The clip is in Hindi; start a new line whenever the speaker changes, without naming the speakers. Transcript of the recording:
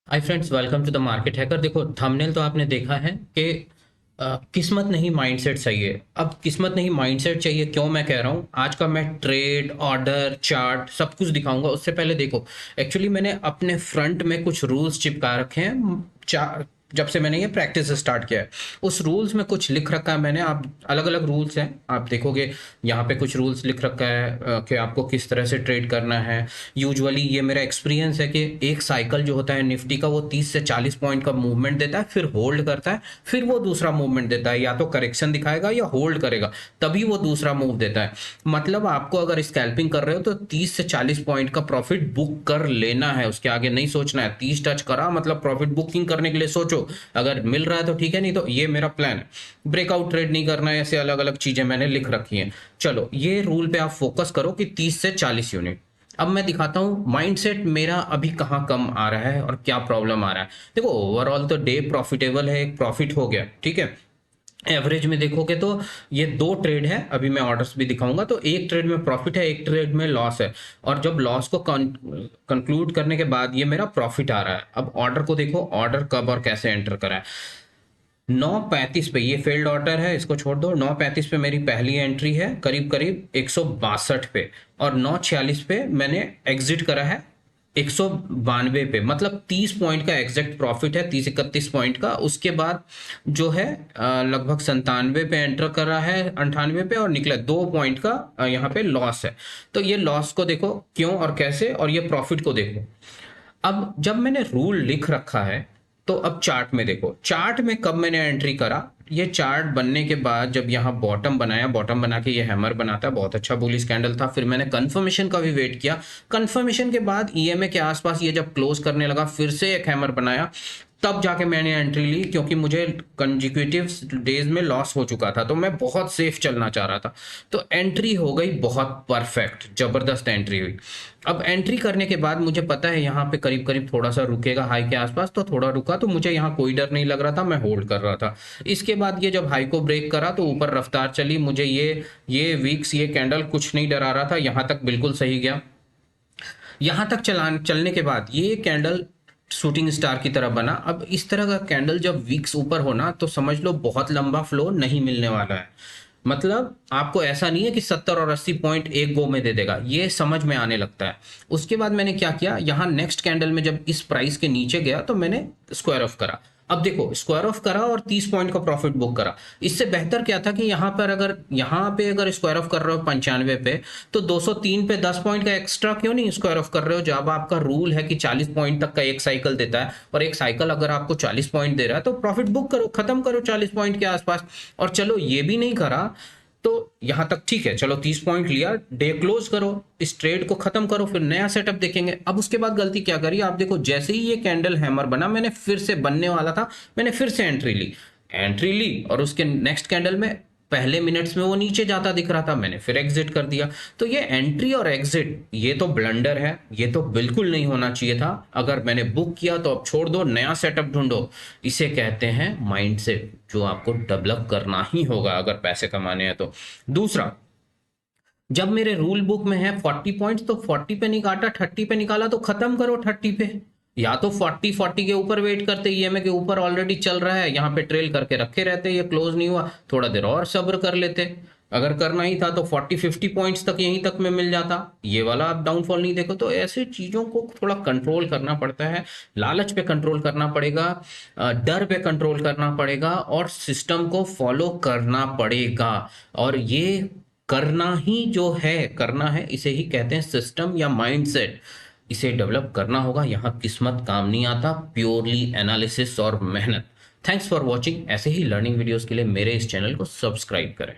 Hi friends, welcome to the market hacker. देखो, थंबनेल तो आपने देखा है कि किस्मत नहीं माइंडसेट चाहिए। अब किस्मत नहीं माइंडसेट चाहिए क्यों मैं कह रहा हूँ। आज का मैं ट्रेड, ऑर्डर, चार्ट सब कुछ दिखाऊंगा। उससे पहले देखो, एक्चुअली मैंने अपने फ्रंट में कुछ रूल्स चिपका रखे हैं। जब से मैंने ये प्रैक्टिस स्टार्ट किया है, उस रूल्स में कुछ लिख रखा है मैंने। आप अलग अलग रूल्स हैं, आप देखोगे यहाँ पे कुछ रूल्स लिख रखा है कि आपको किस तरह से ट्रेड करना है। यूजुअली ये मेरा एक्सपीरियंस है कि एक साइकिल जो होता है निफ्टी का, वो 30 से 40 पॉइंट का मूवमेंट देता है, फिर होल्ड करता है, फिर वो दूसरा मूवमेंट देता है। या तो करेक्शन दिखाएगा या होल्ड करेगा, तभी वो दूसरा मूव देता है। मतलब आपको अगर स्कैल्पिंग कर रहे हो तो 30 से 40 पॉइंट का प्रॉफिट बुक कर लेना है, उसके आगे नहीं सोचना है। 30 टच करा मतलब प्रॉफिट बुकिंग करने के लिए सोचो, अगर मिल रहा है तो ठीक है, नहीं तो ये मेरा प्लान है। ब्रेकआउट ट्रेड नहीं करना है, ऐसे अलग अलग चीजें मैंने लिख रखी हैं। चलो, ये रूल पे आप फोकस करो कि 30 से 40 यूनिट। अब मैं दिखाता हूं माइंडसेट मेरा अभी कहाँ कम आ रहा है और क्या प्रॉब्लम आ रहा है। देखो, ओवरऑल तो डे प्रॉफिटेबल है, एक प्रॉफिट हो गया, ठीक है। एवरेज में देखोगे तो ये दो ट्रेड है, अभी मैं ऑर्डर्स भी दिखाऊंगा। तो एक ट्रेड में प्रॉफिट है, एक ट्रेड में लॉस है। और जब लॉस को कंक्लूड करने के बाद ये मेरा प्रॉफिट आ रहा है। अब ऑर्डर को देखो, ऑर्डर कब और कैसे एंटर करा है। 9:35 पे ये फेल्ड ऑर्डर है, इसको छोड़ दो। 9:35 पे मेरी पहली एंट्री है, करीब करीब 162 पे। और 9:46 पे मैंने एग्जिट करा है 192 पे। मतलब 30 पॉइंट का एग्जैक्ट प्रॉफिट है, 30-31 पॉइंट का। उसके बाद जो है लगभग 97 पे एंटर करा है, 98 पे, और निकला 2 पॉइंट का यहाँ पे लॉस है। तो ये लॉस को देखो क्यों और कैसे, और ये प्रॉफिट को देखो। अब जब मैंने रूल लिख रखा है, तो अब चार्ट में देखो। चार्ट में कब मैंने एंट्री करा, ये चार्ट बनने के बाद जब यहाँ बॉटम बनाया, बॉटम बना के ये हैमर बनाता है, बहुत अच्छा बुलिश कैंडल था। फिर मैंने कंफर्मेशन का भी वेट किया। कंफर्मेशन के बाद ईएमए के आसपास ये जब क्लोज करने लगा, फिर से एक हैमर बनाया, तब जाके मैंने एंट्री ली, क्योंकि मुझे कंजिक्यूटिव डेज में लॉस हो चुका था, तो मैं बहुत सेफ चलना चाह रहा था। तो एंट्री हो गई बहुत परफेक्ट, जबरदस्त एंट्री हुई। अब एंट्री करने के बाद मुझे पता है यहाँ पे करीब करीब थोड़ा सा रुकेगा हाई के आसपास, तो थोड़ा रुका, तो मुझे यहाँ कोई डर नहीं लग रहा था, मैं होल्ड कर रहा था। इसके बाद ये जब हाई को ब्रेक करा तो ऊपर रफ्तार चली। मुझे ये वीक्स, ये कैंडल कुछ नहीं डरा रहा था, यहाँ तक बिल्कुल सही गया। यहाँ तक चलने के बाद ये कैंडल शूटिंग स्टार की तरह बना। अब इस तरह का कैंडल जब वीक्स ऊपर होना, तो समझ लो बहुत लंबा फ्लो नहीं मिलने वाला है। मतलब आपको ऐसा नहीं है कि 70 और 80 पॉइंट एक गो में दे देगा, ये समझ में आने लगता है। उसके बाद मैंने क्या किया, यहाँ नेक्स्ट कैंडल में जब इस प्राइस के नीचे गया तो मैंने स्क्वायर ऑफ करा। अब देखो, स्क्वायर ऑफ करा और 30 पॉइंट का प्रॉफिट बुक करा। इससे बेहतर क्या था कि यहाँ पे अगर स्क्वायर ऑफ कर रहे हो 95 पे, तो 203 पे 10 पॉइंट का एक्स्ट्रा क्यों नहीं स्क्वायर ऑफ कर रहे हो, जब आपका रूल है कि 40 पॉइंट तक का एक साइकिल देता है, और एक साइकिल अगर आपको 40 पॉइंट दे रहा है तो प्रॉफिट बुक करो, खत्म करो 40 पॉइंट के आसपास। और चलो, ये भी नहीं करा तो यहां तक ठीक है, चलो 30 पॉइंट लिया, डे क्लोज करो, इस ट्रेड को खत्म करो, फिर नया सेटअप देखेंगे। अब उसके बाद गलती क्या करी, आप देखो, जैसे ही ये कैंडल हैमर बना, मैंने फिर से बनने वाला था, मैंने फिर से एंट्री ली, और उसके नेक्स्ट कैंडल में पहले मिनट्स में वो नीचे जाता दिख रहा था, मैंने फिर एग्जिट कर दिया। तो ये एंट्री और एग्जिट, ये तो ब्लंडर है, ये तो बिल्कुल नहीं होना चाहिए था। अगर मैंने बुक किया तो अब छोड़ दो, नया सेटअप ढूंढो। इसे कहते हैं माइंडसेट, जो आपको डेवलप करना ही होगा अगर पैसे कमाने हैं तो। दूसरा, जब मेरे रूल बुक में है 40 पॉइंट्स, तो 40 पे नहीं काटा, 30 पे निकाला, तो खत्म करो 30 पे। या तो 40 के ऊपर वेट करते, ईएमए के ऊपर ऑलरेडी चल रहा है, यहाँ पे ट्रेल करके रखे रहते, ये क्लोज नहीं हुआ, थोड़ा देर और सब्र कर लेते। अगर करना ही था तो 40-50 पॉइंट्स तक यहीं तक में मिल जाता, ये वाला आप डाउनफॉल नहीं देखो। तो ऐसे चीजों को थोड़ा कंट्रोल करना पड़ता है। लालच पे कंट्रोल करना पड़ेगा, डर पे कंट्रोल करना पड़ेगा, और सिस्टम को फॉलो करना पड़ेगा। और ये करना है, इसे ही कहते हैं सिस्टम या माइंडसेट। इसे डेवलप करना होगा, यहाँ किस्मत काम नहीं आता, प्योरली एनालिसिस और मेहनत। Thanks for watching. ऐसे ही लर्निंग वीडियोस के लिए मेरे इस चैनल को सब्सक्राइब करें।